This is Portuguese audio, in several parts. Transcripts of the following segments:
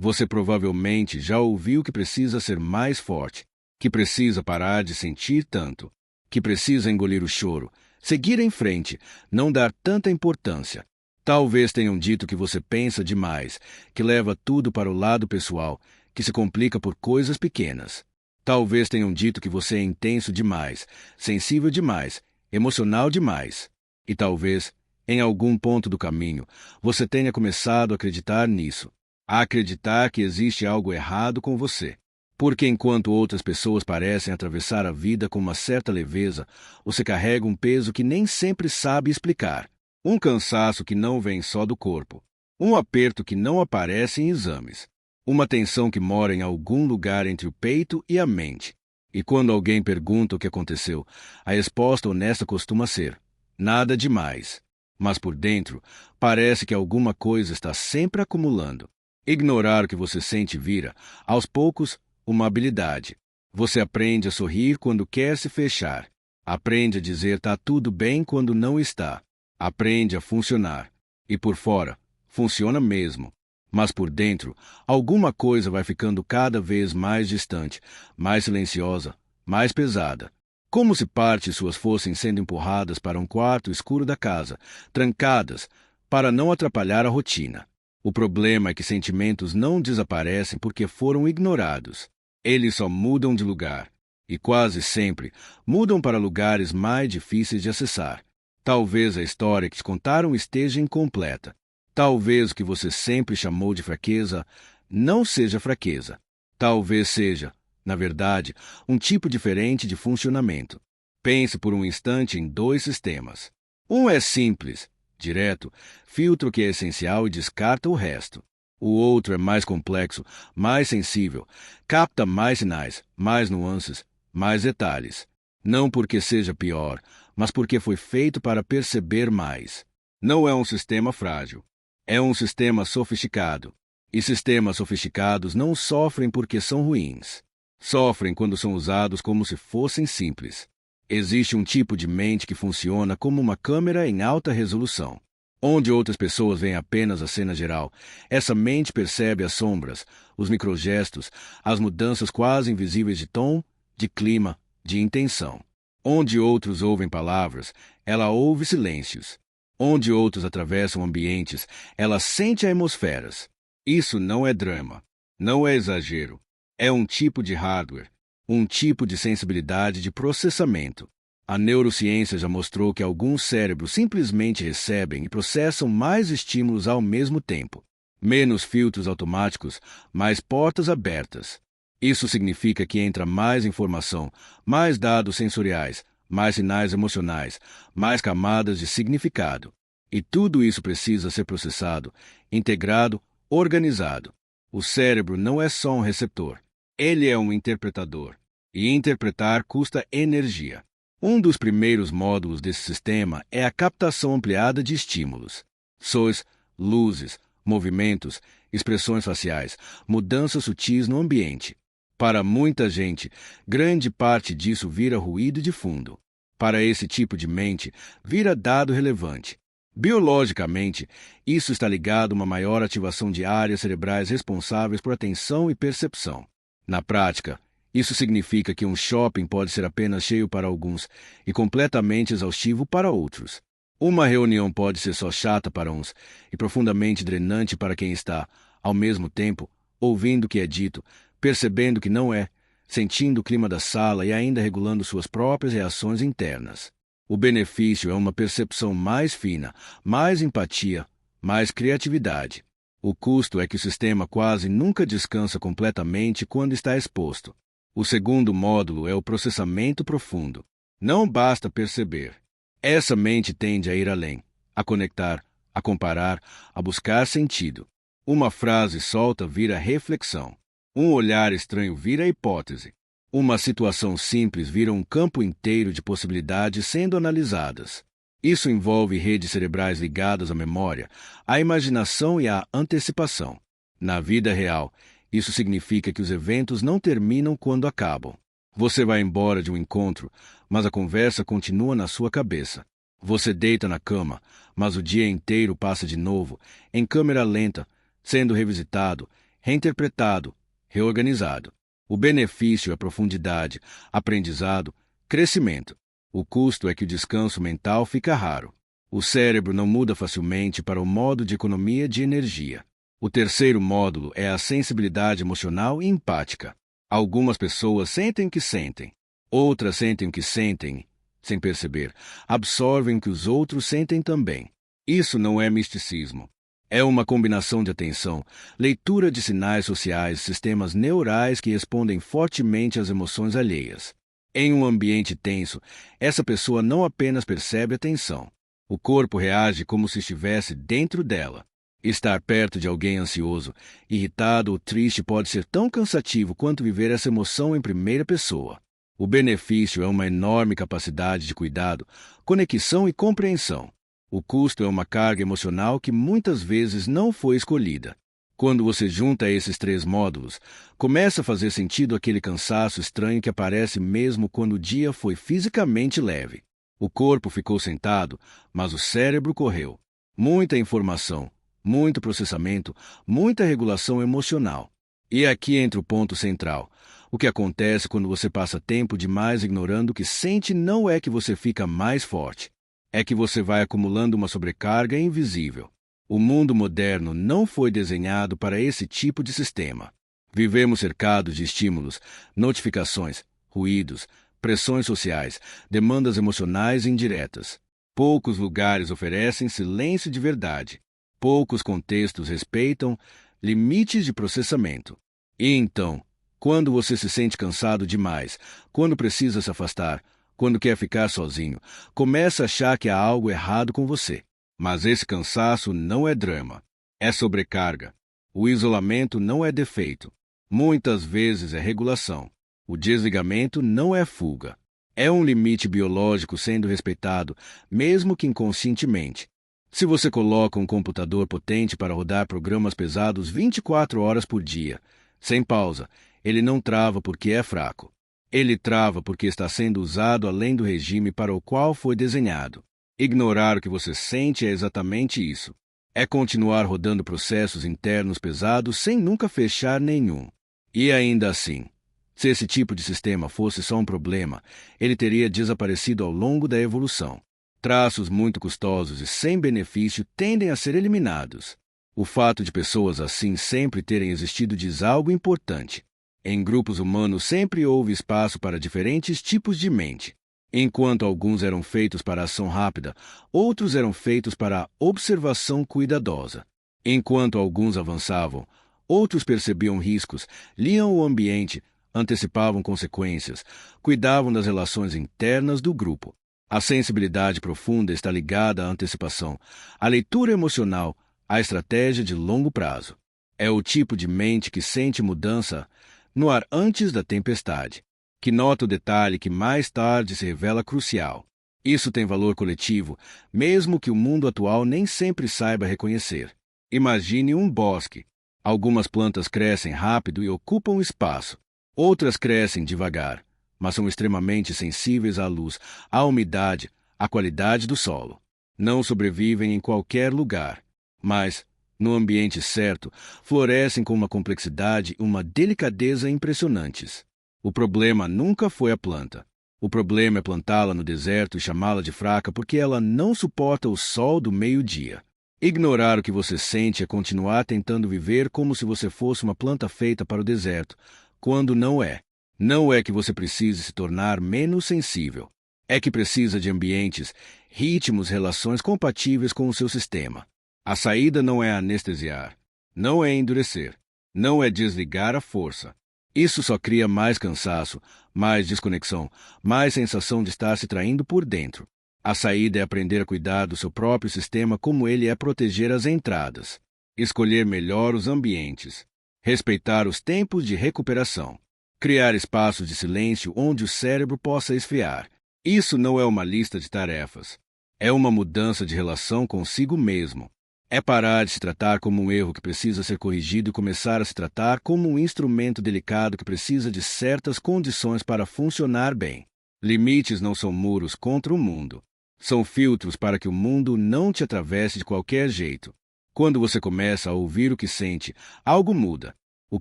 Você provavelmente já ouviu que precisa ser mais forte, que precisa parar de sentir tanto, que precisa engolir o choro, seguir em frente, não dar tanta importância. Talvez tenham dito que você pensa demais, que leva tudo para o lado pessoal, que se complica por coisas pequenas. Talvez tenham dito que você é intenso demais, sensível demais, emocional demais. E talvez, em algum ponto do caminho, você tenha começado a acreditar nisso, a acreditar que existe algo errado com você. Porque enquanto outras pessoas parecem atravessar a vida com uma certa leveza, você carrega um peso que nem sempre sabe explicar. Um cansaço que não vem só do corpo. Um aperto que não aparece em exames. Uma tensão que mora em algum lugar entre o peito e a mente. E quando alguém pergunta o que aconteceu, a resposta honesta costuma ser: nada demais. Mas por dentro, parece que alguma coisa está sempre acumulando. Ignorar o que você sente vira, aos poucos, uma habilidade. Você aprende a sorrir quando quer se fechar. Aprende a dizer tá tudo bem quando não está. Aprende a funcionar. E por fora, funciona mesmo. Mas por dentro, alguma coisa vai ficando cada vez mais distante, mais silenciosa, mais pesada. Como se partes suas fossem sendo empurradas para um quarto escuro da casa, trancadas, para não atrapalhar a rotina. O problema é que sentimentos não desaparecem porque foram ignorados. Eles só mudam de lugar. E quase sempre mudam para lugares mais difíceis de acessar. Talvez a história que te contaram esteja incompleta. Talvez o que você sempre chamou de fraqueza não seja fraqueza. Talvez seja, na verdade, um tipo diferente de funcionamento. Pense por um instante em dois sistemas. Um é simples, direto, filtra o que é essencial e descarta o resto. O outro é mais complexo, mais sensível, capta mais sinais, mais nuances, mais detalhes. Não porque seja pior, mas porque foi feito para perceber mais. Não é um sistema frágil. É um sistema sofisticado. E sistemas sofisticados não sofrem porque são ruins. Sofrem quando são usados como se fossem simples. Existe um tipo de mente que funciona como uma câmera em alta resolução. Onde outras pessoas veem apenas a cena geral, essa mente percebe as sombras, os microgestos, as mudanças quase invisíveis de tom, de clima, de intenção. Onde outros ouvem palavras, ela ouve silêncios. Onde outros atravessam ambientes, ela sente atmosferas. Isso não é drama, não é exagero. É um tipo de hardware, um tipo de sensibilidade de processamento. A neurociência já mostrou que alguns cérebros simplesmente recebem e processam mais estímulos ao mesmo tempo. Menos filtros automáticos, mais portas abertas. Isso significa que entra mais informação, mais dados sensoriais, mais sinais emocionais, mais camadas de significado. E tudo isso precisa ser processado, integrado, organizado. O cérebro não é só um receptor. Ele é um interpretador. E interpretar custa energia. Um dos primeiros módulos desse sistema é a captação ampliada de estímulos. Sons, luzes, movimentos, expressões faciais, mudanças sutis no ambiente. Para muita gente, grande parte disso vira ruído de fundo. Para esse tipo de mente, vira dado relevante. Biologicamente, isso está ligado a uma maior ativação de áreas cerebrais responsáveis por atenção e percepção. Na prática, isso significa que um shopping pode ser apenas cheio para alguns e completamente exaustivo para outros. Uma reunião pode ser só chata para uns e profundamente drenante para quem está, ao mesmo tempo, ouvindo o que é dito, percebendo que não é, sentindo o clima da sala e ainda regulando suas próprias reações internas. O benefício é uma percepção mais fina, mais empatia, mais criatividade. O custo é que o sistema quase nunca descansa completamente quando está exposto. O segundo módulo é o processamento profundo. Não basta perceber. Essa mente tende a ir além, a conectar, a comparar, a buscar sentido. Uma frase solta vira reflexão. Um olhar estranho vira hipótese. Uma situação simples vira um campo inteiro de possibilidades sendo analisadas. Isso envolve redes cerebrais ligadas à memória, à imaginação e à antecipação. Na vida real, isso significa que os eventos não terminam quando acabam. Você vai embora de um encontro, mas a conversa continua na sua cabeça. Você deita na cama, mas o dia inteiro passa de novo, em câmera lenta, sendo revisitado, reinterpretado, reorganizado. O benefício é profundidade, aprendizado, crescimento. O custo é que o descanso mental fica raro. O cérebro não muda facilmente para o modo de economia de energia. O terceiro módulo é a sensibilidade emocional e empática. Algumas pessoas sentem o que sentem. Outras sentem o que sentem, sem perceber. Absorvem o que os outros sentem também. Isso não é misticismo. É uma combinação de atenção, leitura de sinais sociais, sistemas neurais que respondem fortemente às emoções alheias. Em um ambiente tenso, essa pessoa não apenas percebe a tensão. O corpo reage como se estivesse dentro dela. Estar perto de alguém ansioso, irritado ou triste pode ser tão cansativo quanto viver essa emoção em primeira pessoa. O benefício é uma enorme capacidade de cuidado, conexão e compreensão. O custo é uma carga emocional que muitas vezes não foi escolhida. Quando você junta esses três módulos, começa a fazer sentido aquele cansaço estranho que aparece mesmo quando o dia foi fisicamente leve. O corpo ficou sentado, mas o cérebro correu. Muita informação, muito processamento, muita regulação emocional. E aqui entra o ponto central. O que acontece quando você passa tempo demais ignorando o que sente não é que você fica mais forte. É que você vai acumulando uma sobrecarga invisível. O mundo moderno não foi desenhado para esse tipo de sistema. Vivemos cercados de estímulos, notificações, ruídos, pressões sociais, demandas emocionais indiretas. Poucos lugares oferecem silêncio de verdade. Poucos contextos respeitam limites de processamento. E então, quando você se sente cansado demais, quando precisa se afastar, quando quer ficar sozinho, começa a achar que há algo errado com você. Mas esse cansaço não é drama, é sobrecarga. O isolamento não é defeito. Muitas vezes é regulação. O desligamento não é fuga. É um limite biológico sendo respeitado, mesmo que inconscientemente. Se você coloca um computador potente para rodar programas pesados 24 horas por dia, sem pausa, ele não trava porque é fraco. Ele trava porque está sendo usado além do regime para o qual foi desenhado. Ignorar o que você sente é exatamente isso. É continuar rodando processos internos pesados sem nunca fechar nenhum. E ainda assim, se esse tipo de sistema fosse só um problema, ele teria desaparecido ao longo da evolução. Traços muito custosos e sem benefício tendem a ser eliminados. O fato de pessoas assim sempre terem existido diz algo importante. Em grupos humanos sempre houve espaço para diferentes tipos de mente. Enquanto alguns eram feitos para ação rápida, outros eram feitos para a observação cuidadosa. Enquanto alguns avançavam, outros percebiam riscos, liam o ambiente, antecipavam consequências, cuidavam das relações internas do grupo. A sensibilidade profunda está ligada à antecipação, à leitura emocional, à estratégia de longo prazo. É o tipo de mente que sente mudança no ar antes da tempestade, que nota o detalhe que mais tarde se revela crucial. Isso tem valor coletivo, mesmo que o mundo atual nem sempre saiba reconhecer. Imagine um bosque. Algumas plantas crescem rápido e ocupam espaço. Outras crescem devagar, mas são extremamente sensíveis à luz, à umidade, à qualidade do solo. Não sobrevivem em qualquer lugar, mas, no ambiente certo, florescem com uma complexidade e uma delicadeza impressionantes. O problema nunca foi a planta. O problema é plantá-la no deserto e chamá-la de fraca porque ela não suporta o sol do meio-dia. Ignorar o que você sente é continuar tentando viver como se você fosse uma planta feita para o deserto, quando não é. Não é que você precise se tornar menos sensível. É que precisa de ambientes, ritmos, relações compatíveis com o seu sistema. A saída não é anestesiar, não é endurecer, não é desligar a força. Isso só cria mais cansaço, mais desconexão, mais sensação de estar se traindo por dentro. A saída é aprender a cuidar do seu próprio sistema como ele é proteger as entradas, escolher melhor os ambientes, respeitar os tempos de recuperação, criar espaços de silêncio onde o cérebro possa esfriar. Isso não é uma lista de tarefas. É uma mudança de relação consigo mesmo. É parar de se tratar como um erro que precisa ser corrigido e começar a se tratar como um instrumento delicado que precisa de certas condições para funcionar bem. Limites não são muros contra o mundo. São filtros para que o mundo não te atravesse de qualquer jeito. Quando você começa a ouvir o que sente, algo muda. O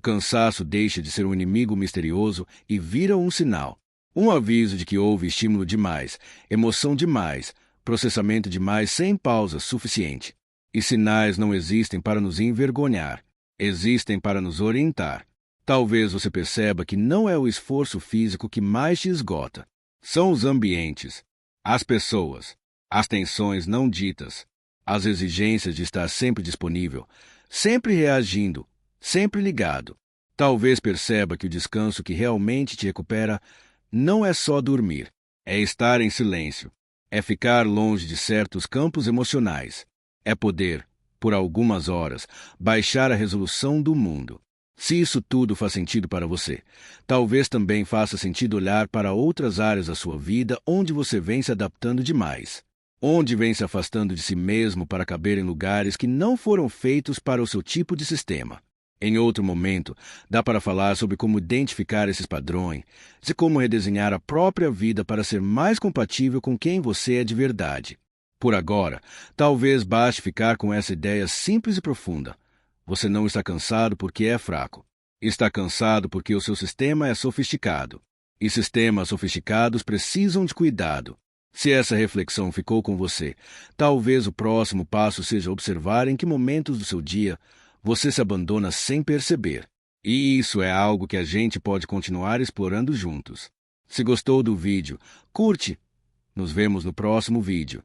cansaço deixa de ser um inimigo misterioso e vira um sinal. Um aviso de que houve estímulo demais, emoção demais, processamento demais sem pausa suficiente. E sinais não existem para nos envergonhar, existem para nos orientar. Talvez você perceba que não é o esforço físico que mais te esgota. São os ambientes, as pessoas, as tensões não ditas, as exigências de estar sempre disponível, sempre reagindo, sempre ligado. Talvez perceba que o descanso que realmente te recupera não é só dormir, é estar em silêncio, é ficar longe de certos campos emocionais, é poder, por algumas horas, baixar a resolução do mundo. Se isso tudo faz sentido para você, talvez também faça sentido olhar para outras áreas da sua vida onde você vem se adaptando demais, onde vem se afastando de si mesmo para caber em lugares que não foram feitos para o seu tipo de sistema. Em outro momento, dá para falar sobre como identificar esses padrões e como redesenhar a própria vida para ser mais compatível com quem você é de verdade. Por agora, talvez baste ficar com essa ideia simples e profunda. Você não está cansado porque é fraco. Está cansado porque o seu sistema é sofisticado. E sistemas sofisticados precisam de cuidado. Se essa reflexão ficou com você, talvez o próximo passo seja observar em que momentos do seu dia você se abandona sem perceber. E isso é algo que a gente pode continuar explorando juntos. Se gostou do vídeo, curte. Nos vemos no próximo vídeo.